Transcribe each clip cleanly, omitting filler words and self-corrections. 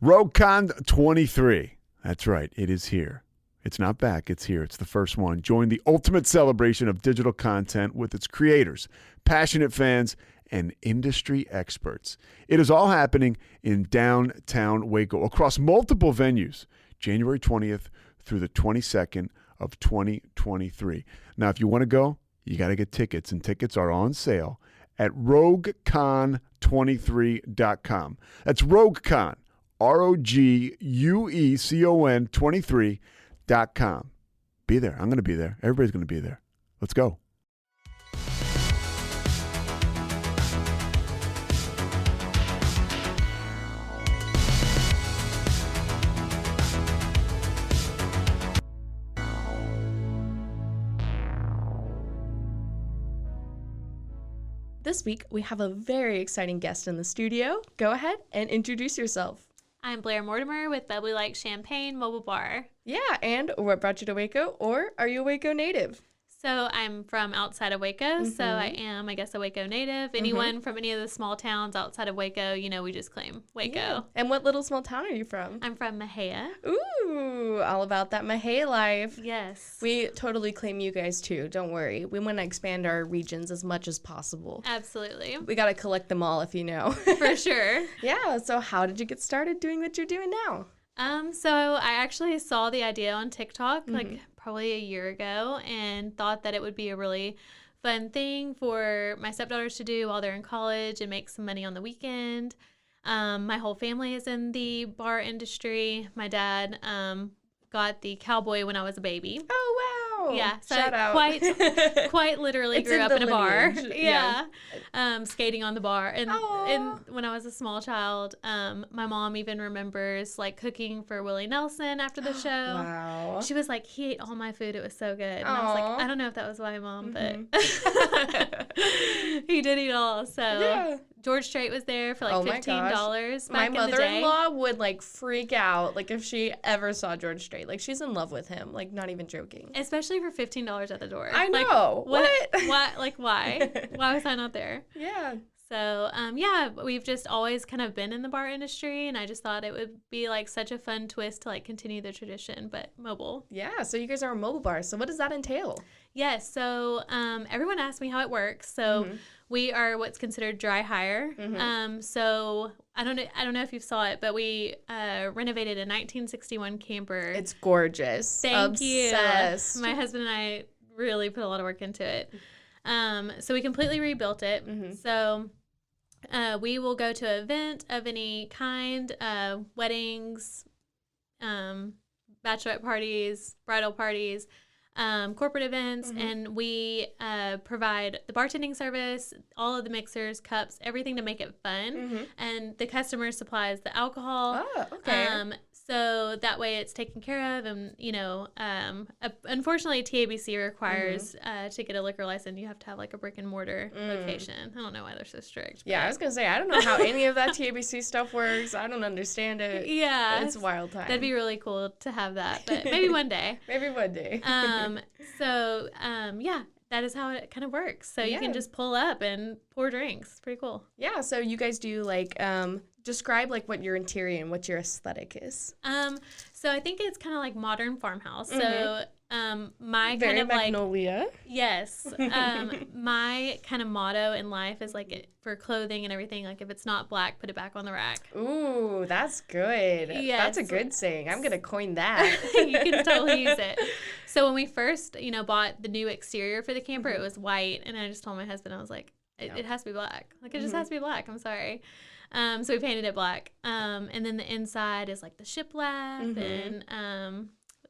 RogueCon 23. That's right. It is here. It's not back. It's here. It's the first one. Join the ultimate celebration of digital content with its creators, passionate fans, and industry experts. It is all happening in downtown Waco across multiple venues, January 20th through the 22nd of 2023. Now, if you want to go, you got to get tickets, and tickets are on sale at RogueCon23.com. That's RogueCon, RogueCon 23.com. Be there. I'm going to be there. Everybody's going to be there. Let's go. This week, we have a very exciting guest in the studio. Go ahead and introduce yourself. I'm Blair Mortimer with Bubbly Like Champagne Mobile Bar. Yeah, and what brought you to Waco, or are you a Waco native? So I'm from outside of Waco, so I am, I guess, a Waco native. Anyone from any of the small towns outside of Waco, you know, we just claim Waco. Yeah. And what little small town are you from? I'm from Mahia. Ooh, all about that Mahia life. Yes. We totally claim you guys too, don't worry. We want to expand our regions as much as possible. Absolutely. We got to collect them all, if you know. For sure. Yeah, so how did you get started doing what you're doing now? So I actually saw the idea on TikTok, like probably a year ago, and thought that it would be a really fun thing for my stepdaughters to do while they're in college and make some money on the weekend. My whole family is in the bar industry. My dad got the Cowboy when I was a baby. Oh, wow. Yeah, so Shout out. quite literally It's grew in up the in a bar. lineage. Yeah. Skating on the bar. And Aw. when I was a small child, my mom even remembers like cooking for Willie Nelson after the show. Wow. She was like, he ate all my food. It was so good. And I was Aw. like, I don't know if that was why, Mom, but he did eat all. So Yeah. George Strait was there for like Oh my $15 My back in the day. mother-in-law would like freak out like if she ever saw George Strait. Like she's in love with him, like not even joking. Especially for $15 at the door. I Like, know. What? Why? Like, why? Why was I not there? Yeah. So, yeah, we've just always kind of been in the bar industry, and I just thought it would be like such a fun twist to like continue the tradition, but mobile. Yeah. So you guys are a mobile bar. So what does that entail? Yes. So, everyone asks me how it works. So we are what's considered dry hire. So I don't know if you saw it, but we renovated a 1961 camper. It's gorgeous. Thank Obsessed. you. My husband and I really put a lot of work into it. So we completely rebuilt it. So we will go to an event of any kind, weddings, bachelorette parties, bridal parties, corporate events, and we provide the bartending service, all of the mixers, cups, everything to make it fun. And the customer supplies the alcohol. Oh, okay. So that way it's taken care of. And, you know, unfortunately, TABC requires to get a liquor license, you have to have like a brick and mortar location. I don't know why they're so strict. Yeah, I was going to say, I don't know how any of that TABC stuff works. I don't understand it. Yeah. It's wild time. That'd be really cool to have that, but maybe one day. Maybe one day. Yeah, that is how it kind of works. So you can just pull up and pour drinks. It's pretty cool. Yeah, so you guys do like describe like what your interior and what your aesthetic is. So I think it's kind of like modern farmhouse. So my Very kind of Magnolia. like yes, my kind of motto in life is like for clothing and everything. Like if it's not black, put it back on the rack. Ooh, that's good. Yes. That's a good saying. I'm gonna coin that. You can totally use it. So when we first, bought the new exterior for the camper, it was white, and I just told my husband, I was like, it has to be black. Like it just has to be black. I'm sorry. So we painted it black. And then the inside is like the shiplap and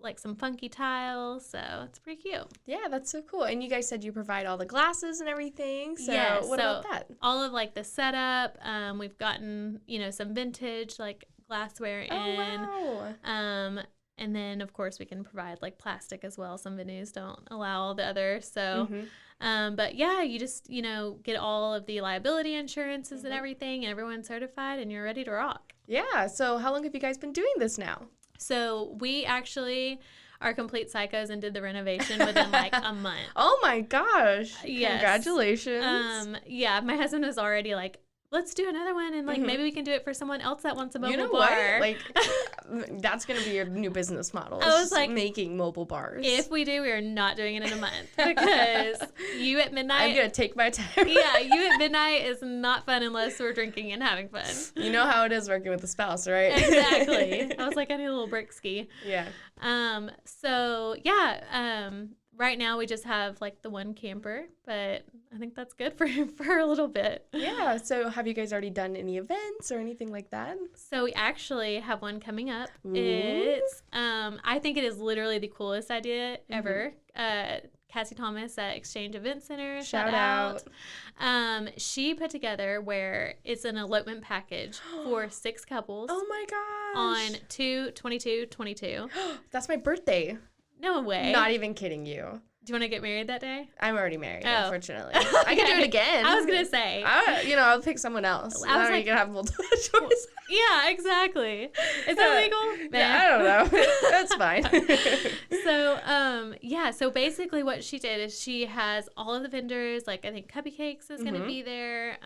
like some funky tiles. So it's pretty cute. Yeah, that's so cool. And you guys said you provide all the glasses and everything. So what about that? All of like the setup. We've gotten, some vintage like glassware in. Oh, wow. And then of course we can provide like plastic as well. Some venues don't allow all the others. So but yeah, you just, get all of the liability insurances and everything, and everyone's certified, and you're ready to rock. Yeah. So how long have you guys been doing this now? So we actually are complete psychos and did the renovation within like a month. Oh my gosh. Yes. Congratulations. Yeah, my husband was already like let's do another one, and like maybe we can do it for someone else that wants a mobile You know bar. what? Like, that's gonna be your new business model. I was like, making mobile bars. If we do, we are not doing it in a month because you at midnight. I'm gonna take my time. Yeah, you at midnight is not fun unless we're drinking and having fun. You know how it is working with a spouse, right? Exactly. I was like, I need a little brick ski. Yeah. So yeah. Right now we just have like the one camper, but I think that's good for a little bit. Yeah. So have you guys already done any events or anything like that? So we actually have one coming up. Ooh. It's I think it is literally the coolest idea ever. Cassie Thomas at Exchange Event Center. Shout out. She put together where it's an elopement package for 6 couples. Oh my gosh. On 2/22/22. That's my birthday. No way. Not even kidding you. Do you want to get married that day? I'm already married, Oh. unfortunately. I can do it again. I was going to say. I'll pick someone else. I was like, you can have multiple choice. Yeah, exactly. Is that legal? Yeah, I don't know. That's fine. So, so basically what she did is she has all of the vendors, like I think Cubby Cakes is going to be there.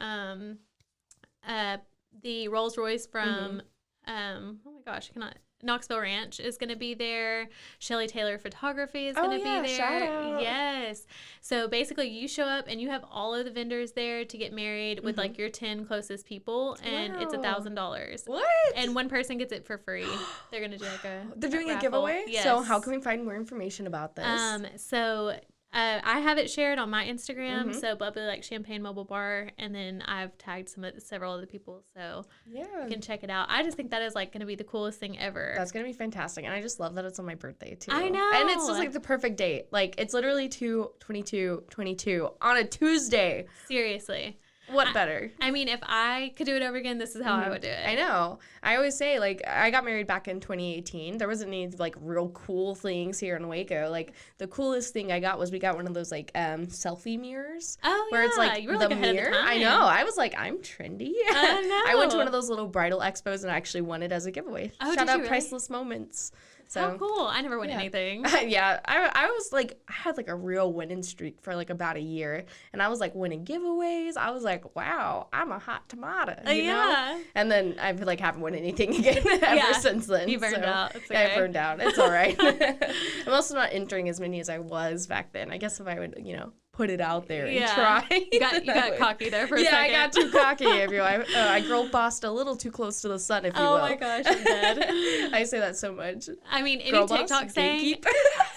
The Rolls Royce from, oh my gosh, I cannot. Knoxville Ranch is going to be there. Shelley Taylor Photography is going to be there. Shout out. Yes. So basically you show up and you have all of the vendors there to get married with like your 10 closest people, and it's $1,000. What? And one person gets it for free. They're going to do like They're doing a raffle. giveaway? Yes. So how can we find more information about this? So I have it shared on my Instagram, so Bubbly like Champagne Mobile Bar, and then I've tagged several other people, so you can check it out. I just think that is like going to be the coolest thing ever. That's going to be fantastic, and I just love that it's on my birthday, too. I know. And it's just like the perfect date. Like, it's literally 2/22/22 on a Tuesday. Seriously. What better? I mean, if I could do it over again, this is how I would do it. I know. I always say, like, I got married back in 2018. There wasn't any, like, real cool things here in Waco. Like, the coolest thing I got was we got one of those, like, selfie mirrors. Oh, where yeah. it's, like, you were, the like, ahead mirror. of the time. I know. I was like, I'm trendy. I know. I went to one of those little bridal expos and I actually won it as a giveaway. Oh, Shout did out you really? Priceless Moments. So, How cool. I never win yeah. anything. Yeah, I was like, I had like a real winning streak for like about a year, and I was like winning giveaways. I was like, wow, I'm a hot tomato, you know? And then I've like haven't won anything again ever since then. You burned out. It's okay. Yeah, I burned out. It's all right. I'm also not entering as many as I was back then. I guess if I would, put it out there and try. You got cocky there for a second. Yeah, I got too cocky. I girl bossed a little too close to the sun, if you will. Oh my gosh, I'm dead. I say that so much. I mean, any Girl boss, TikTok saying, gatekeep.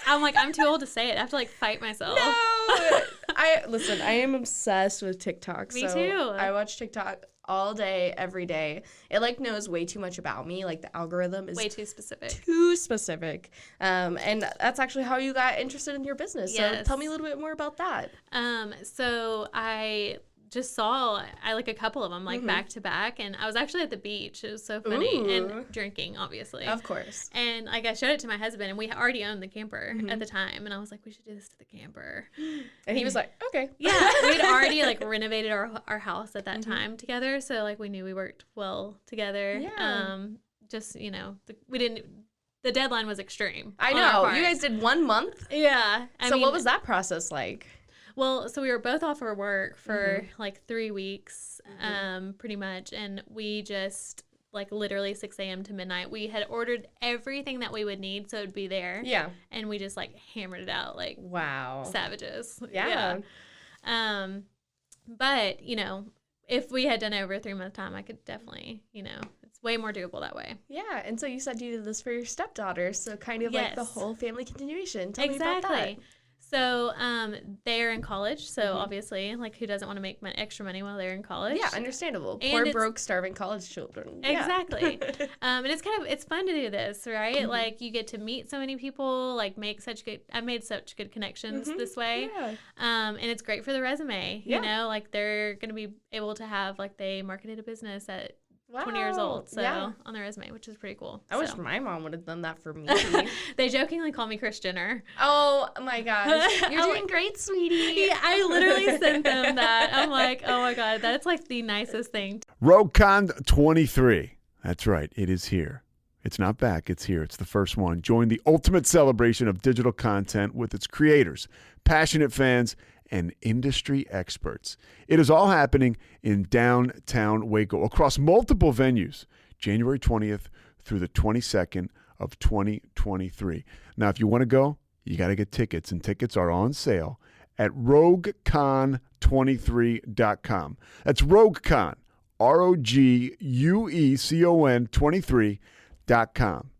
I'm like, I'm too old to say it. I have to like fight myself. No! I am obsessed with TikTok. Me so too. I watch TikTok all day, every day. It like knows way too much about me. Like the algorithm is way too specific. And that's actually how you got interested in your business. Yes. So tell me a little bit more about that. So I just saw like a couple of them like back to back, and I was actually at the beach. It was so funny. Ooh. And drinking, obviously, Of course. and like I showed it to my husband, and we already owned the camper at the time, and I was like, we should do this to the camper. And he was like, okay. Yeah, we'd already like renovated our house at that time together, so like we knew we worked well together. Yeah. Just the deadline was extreme. I on our know. part. You guys did 1 month? Yeah. I So mean, what was that process like? Well, so we were both off for work for like 3 weeks, pretty much. And we just like literally 6 a.m. to midnight. We had ordered everything that we would need so it would be there. Yeah. And we just like hammered it out like Wow. savages. Yeah. But, if we had done it over a 3-month time, I could definitely, it's way more doable that way. Yeah, and so you said you did this for your stepdaughter, so kind of like the Yes. whole family continuation. Tell me about that. Exactly. So they're in college, so obviously, like, who doesn't want to make extra money while they're in college? Yeah, understandable. And Poor, it's- broke, starving college children. Yeah. Exactly. And it's fun to do this, right? Like, you get to meet so many people, like, I've made such good connections this way. Yeah. And it's great for the resume, Yeah. like, they're going to be able to have, like, they marketed a business at 20 years old, so on their resume, which is pretty cool. I wish So. my mom would have done that for me. They jokingly call me Kris Jenner. Oh my gosh. You're doing great, sweetie. Yeah, I literally sent them that. I'm like, oh my God, that's like the nicest thing. RogueCon 23. That's right. It is here. It's not back. It's here. It's the first one. Join the ultimate celebration of digital content with its creators, passionate fans, and industry experts. It is all happening in downtown Waco across multiple venues, January 20th through the 22nd of 2023. Now, if you want to go, you got to get tickets, and tickets are on sale at roguecon23.com. That's RogueCon, ROGUECON 23.com.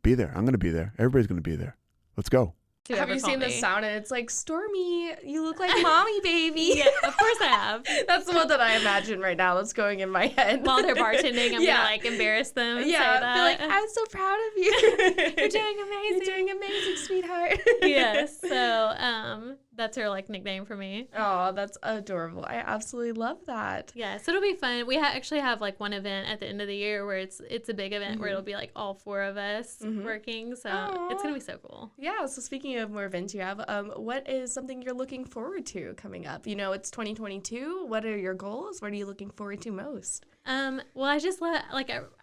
Be there. I'm going to be there. Everybody's going to be there. Let's go. Have you seen the sound? And it's like, Stormy, you look like mommy, baby. Yeah, of course I have. That's the one that I imagine right now that's going in my head. While they're bartending, I'm gonna like embarrass them and say that. Be like, I'm so proud of you. You're doing amazing. You're doing amazing, sweetheart. Yes. So that's her like nickname for me. Oh, that's adorable. I absolutely love that. Yeah, so it'll be fun. We actually have like one event at the end of the year where it's a big event where it'll be like all four of us working. So it's gonna be so cool. Yeah. So speaking of more events you have, what is something you're looking forward to coming up? You know, it's 2022. What are your goals? What are you looking forward to most? Well, I just I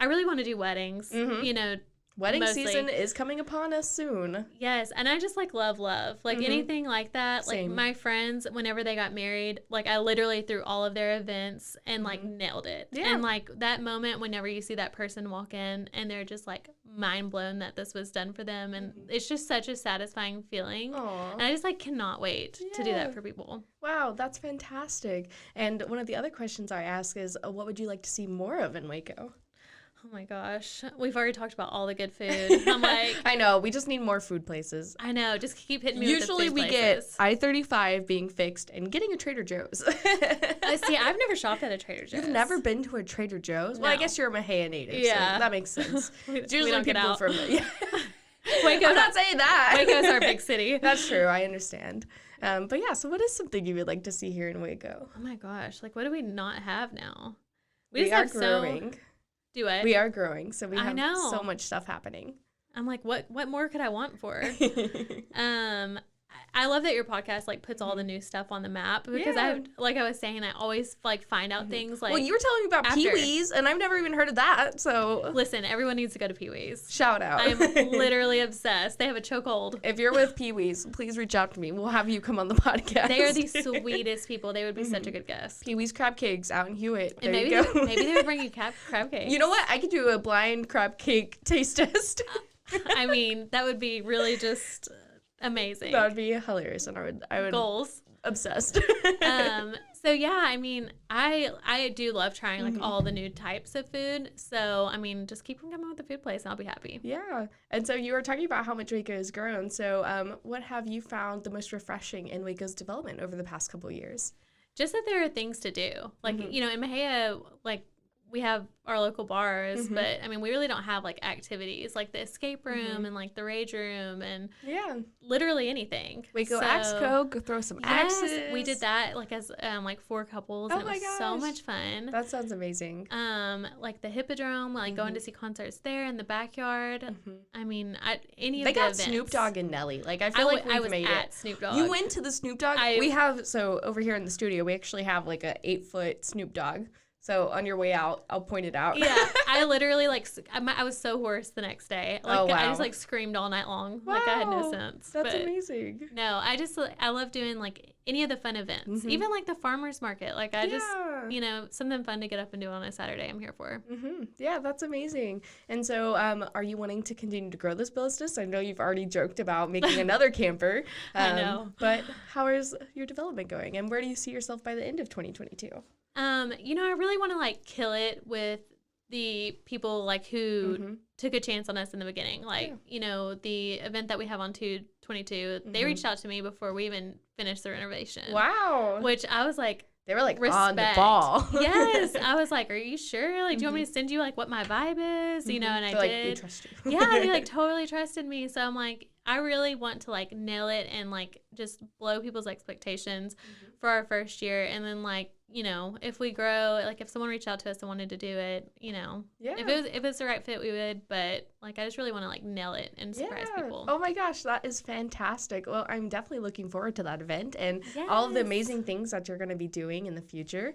really want to do weddings. You know. Wedding mostly. Season is coming upon us soon. Yes, and I just like love. Like anything like that. Same. Like my friends, whenever they got married, like I literally threw all of their events and like nailed it. Yeah. And like that moment whenever you see that person walk in and they're just like mind blown that this was done for them, and it's just such a satisfying feeling. Aww. And I just like cannot wait to do that for people. Wow, that's fantastic. And one of the other questions I ask is, what would you like to see more of in Waco? Oh my gosh. We've already talked about all the good food. I'm like, I know. We just need more food places. I know. Just keep hitting me Usually with the food we places. get I-35 being fixed and getting a Trader Joe's. See, I've never shopped at a Trader Joe's. You've never been to a Trader Joe's? Well, I guess you're a Mahia native, Yeah. so that makes sense. It's we usually don't get people out. from yeah. Waco's I'm not saying that. Waco's our big city. That's true. I understand. But yeah, so what is something you would like to see here in Waco? Oh my gosh. Like, what do we not have now? We just are have growing. Do it. We are growing, so we I have know. so much stuff happening. I'm like, what more could I want for? I love that your podcast like puts all the new stuff on the map because I was saying, I always like find out things like. Well, you were telling me about after. Pee-wee's, and I've never even heard of that. So listen, everyone needs to go to Pee-wee's. Shout out! I am literally obsessed. They have a chokehold. If you're with Pee-wee's, please reach out to me. We'll have you come on the podcast. They are the sweetest people. They would be such a good guest. Pee-wee's crab cakes out in Hewitt. There And you go. maybe they would bring you crab cakes. You know what? I could do a blind crab cake taste test. I mean, that would be really just amazing. That would be hilarious, and I would goals. Obsessed. So yeah, I mean, I do love trying like all the new types of food. So I mean, just keep on coming with the food place, and I'll be happy. Yeah. And so you were talking about how much Waco has grown. So what have you found the most refreshing in Waco's development over the past couple of years? Just that there are things to do. Like you know, in Mahia, like we have our local bars, but I mean, we really don't have like activities like the escape room and like the rage room and literally anything. Waco Axco, go throw some axes. We did that like as like 4 couples. Oh and it was so much fun. That sounds amazing. Like the Hippodrome, like going to see concerts there in the backyard. I mean, they got events. Snoop Dogg and Nelly. Like I feel like I was made at it. Snoop Dogg. You went to the Snoop Dogg. We have over here in the studio. We actually have like a 8-foot Snoop Dogg. So on your way out, I'll point it out. Yeah, I literally I was so hoarse the next day. Like oh, wow. I just screamed all night long. Wow. Like I had no sense. That's amazing. No, I love doing like any of the fun events, even like the farmers market. Like I just something fun to get up and do on a Saturday. I'm here for. Yeah, that's amazing. And so, are you wanting to continue to grow this business? I know you've already joked about making another camper. I know. But how is your development going, and where do you see yourself by the end of 2022? I really want to like kill it with the people like who took a chance on us in the beginning. Like, the event that we have on 2/22, they reached out to me before we even finished the renovation. Wow. Which I was like, they were like respect. on the ball. Yes. I was like, are you sure? Like, do you want me to send you like what my vibe is? And I did. We trust you. Yeah, they like totally trusted me. So I'm like, I really want to like nail it and like just blow people's expectations for our first year. And then like, if we grow, like if someone reached out to us and wanted to do it, if it's the right fit, we would. But like, I just really want to like nail it and surprise people. Oh my gosh, that is fantastic. Well, I'm definitely looking forward to that event and all of the amazing things that you're going to be doing in the future.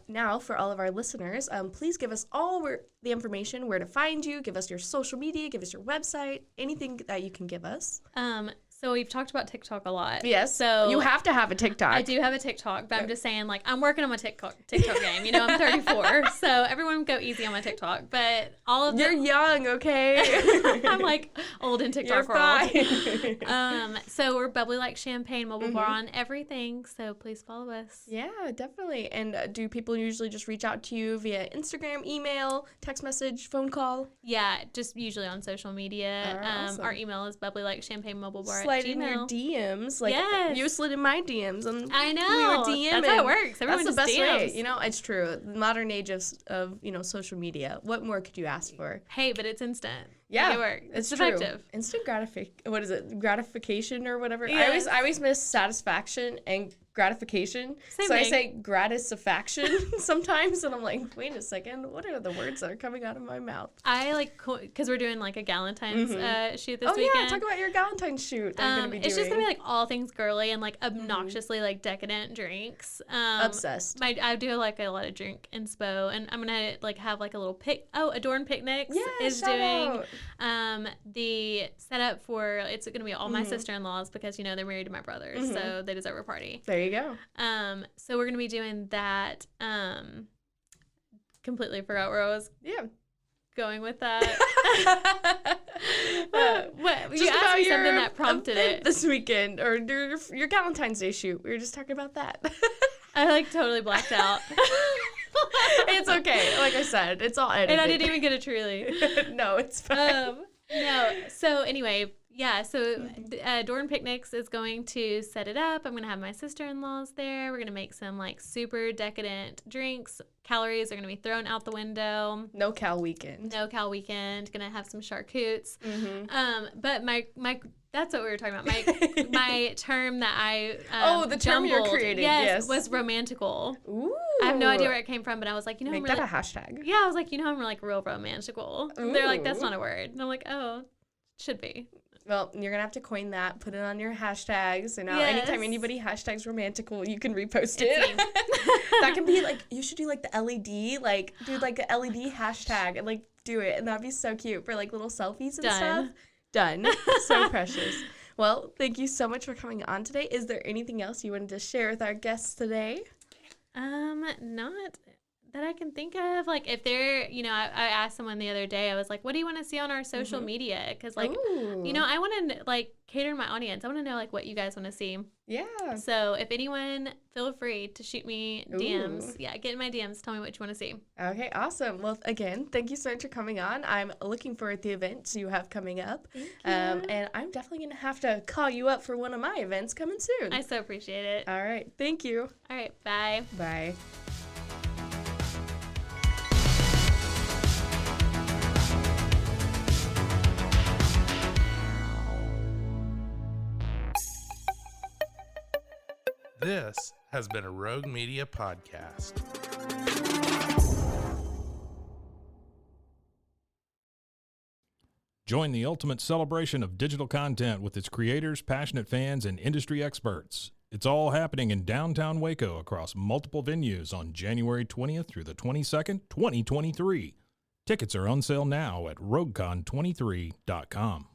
Now, for all of our listeners, please give us all the information, where to find you, give us your social media, give us your website, anything that you can give us. So we've talked about TikTok a lot. Yes. So you have to have a TikTok. I do have a TikTok, but I'm just saying, like, I'm working on my TikTok game. You know, I'm 34, so everyone go easy on my TikTok. But all of You're young, okay? I'm like old in TikTok You're world. fine. So we're Bubbly Like Champagne mobile bar on everything. So please follow us. Yeah, definitely. And do people usually just reach out to you via Instagram, email, text message, phone call? Yeah, just usually on social media. Awesome. Our email is bubblylikeschampagnemobilebar@gmail.com. Slide in your DMs. Like, yes. you slid in my DMs. And I know. we were DMing. That's how it works. Everyone That's the just best DMs. way. You know, it's true. The modern age of social media. What more could you ask for? Hey, but it's instant. Yeah, Make it work. It's true. effective. Instant gratification or whatever. Yes. I always miss satisfaction and gratification. Same so thing. I say gratisfaction sometimes, and I'm like, wait a second, what are the words that are coming out of my mouth? I like, because we're doing like a Galentine's shoot this Oh weekend. yeah, talk about your Galentine's shoot. That you're gonna be doing. It's just gonna be like all things girly and like obnoxiously like decadent drinks. Obsessed. I do like a lot of drink inspo, and I'm gonna like have like a little Adorn Picnics is doing the setup for it's gonna be all my sister-in-laws because you know they're married to my brothers, so they deserve a party. There you go. So we're gonna be doing that. Completely forgot where I was going with that. What you asked me something that prompted it this weekend, or your Galentine's Day shoot. We were just talking about that. I like totally blacked out. It's okay. Like I said, it's all edited. And I didn't even get a truly. No, it's fine. No. So anyway, yeah. So Dorn Picnics is going to set it up. I'm going to have my sister-in-laws there. We're going to make some like super decadent drinks. Calories are going to be thrown out the window. No cal weekend. No cal weekend. Going to have some charcutes. But my that's what we were talking about. My term that I the term you're creating. Yes, was romantical. Ooh. I have no idea where it came from, but I was like, you know, make that a hashtag. Yeah, I was like, you know, I'm like real romantical. They're like, that's not a word, and I'm like, oh, it should be. Well, you're gonna have to coin that, put it on your hashtags, and anytime anybody hashtags romantical, you can repost it. That can be like, you should do like the LED, like do like a LED hashtag and like do it, and that'd be so cute for like little selfies and stuff. Done. So precious. Well, thank you so much for coming on today. Is there anything else you wanted to share with our guests today? Not that I can think of. Like if they're, you know, I asked someone the other day, I was like, what do you want to see on our social media? Because like, you know, I want to like cater to my audience. I want to know like what you guys want to see. Yeah. So if anyone, feel free to shoot me DMs. Yeah, get in my DMs. Tell me what you want to see. Okay, awesome. Well, again, thank you so much for coming on. I'm looking forward to the events you have coming up. Thank you. And I'm definitely going to have to call you up for one of my events coming soon. I so appreciate it. All right. Thank you. All right. Bye. Bye. This has been a Rogue Media podcast. Join the ultimate celebration of digital content with its creators, passionate fans, and industry experts. It's all happening in downtown Waco across multiple venues on January 20th through the 22nd, 2023. Tickets are on sale now at roguecon23.com.